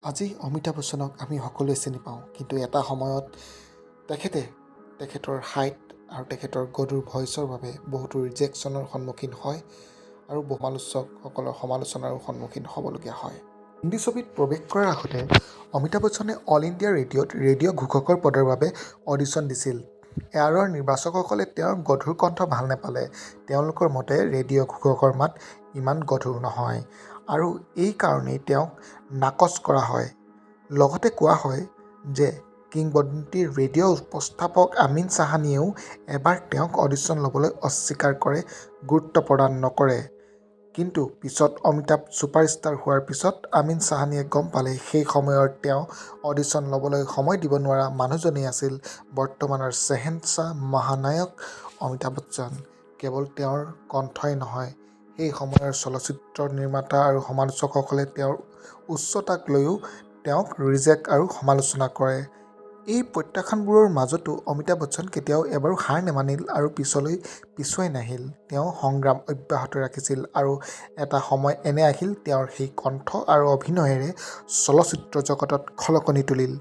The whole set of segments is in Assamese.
আজি অমিতাভ বচ্চনক আমি সকলোৱে চিনি পাওঁ, কিন্তু এটা সময়ত তেখেতৰ হাইট আৰু তেখেতৰ গধুৰ ভইচৰ বাবে বহুতো ৰিজেকশ্যনৰ সন্মুখীন হয় আৰু বহু সমালোচকসকলৰ সমালোচনাৰো সন্মুখীন হ'বলগীয়া হয়। হিন্দী ছবিত প্ৰৱেশ কৰাৰ আগতে অমিতাভ বচ্চনে অল ইণ্ডিয়া ৰেডিঅ'ত ৰেডিঅ' ঘোষকৰ পদৰ বাবে অডিশ্যন দিছিল। এয়াৰৰ নিৰ্বাচকসকলে তেওঁৰ গধুৰ কণ্ঠ ভাল নাপালে। তেওঁলোকৰ মতে ৰেডিঅ' ঘোষকৰ মাত ইমান গধুৰ নহয় আৰু এই কাৰণেই তেওঁক নাকচ কৰা হয়। লগতে কোৱা হয় যে কিংবদন্তি ৰেডিঅ' উপস্থাপক আমিন চাহানীয়েও এবাৰ তেওঁক অডিশ্যন ল'বলৈ অস্বীকাৰ কৰে, গুৰুত্ব প্ৰদান নকৰে। কিন্তু পিছত অমিতাভ ছুপাৰষ্টাৰ হোৱাৰ পিছত আমিন চাহানীয়ে গম পালে সেই সময়ৰ তেওঁ অডিশ্যন ল'বলৈ সময় দিব নোৱাৰা মানুহজনেই আছিল বৰ্তমানৰ শ্বেহেনশ্বাহ মহানায়ক অমিতাভ বচ্চন। কেৱল তেওঁৰ কণ্ঠই নহয়, সেই সময়ৰ চলচ্চিত্ৰ নিৰ্মাতা আৰু সমালোচকসকলে তেওঁৰ উচ্চতাক লৈও তেওঁক ৰিজেক্ট আৰু সমালোচনা কৰে। এই প্ৰত্যাখ্যানবোৰৰ মাজতো অমিতাভ বচ্চন কেতিয়াও এবাৰো হাৰ নেমানিল আৰু পিছলৈ পিছুৱাই নাহিল। তেওঁ সংগ্ৰাম অব্যাহত ৰাখিছিল আৰু এটা সময় এনে আহিল তেওঁৰ সেই কণ্ঠ আৰু অভিনয়েৰে চলচ্চিত্ৰ জগতত খলকনি তুলিল।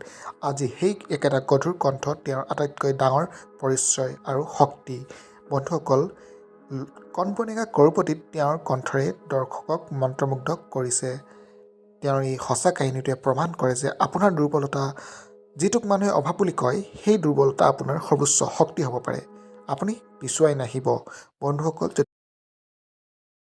আজি সেই একেটা গধুৰ কণ্ঠ তেওঁৰ আটাইতকৈ ডাঙৰ পৰিচয় আৰু শক্তি। বন্ধুসকল, কৌন বনেগা কৰ'ৰপতিত তেওঁৰ কণ্ঠৰে দৰ্শকক মন্ত্ৰমুগ্ধ কৰিছে। তেওঁৰ এই সঁচা কাহিনীটোৱে প্ৰমাণ কৰে যে আপোনাৰ দুৰ্বলতা, যিটোক মানুহে অভাৱ বুলি কয়, সেই দুৰ্বলতা আপোনাৰ সৰ্বোচ্চ শক্তি হ'ব পাৰে। আপুনি পিছুৱাই নাহিব। বন্ধুসকল,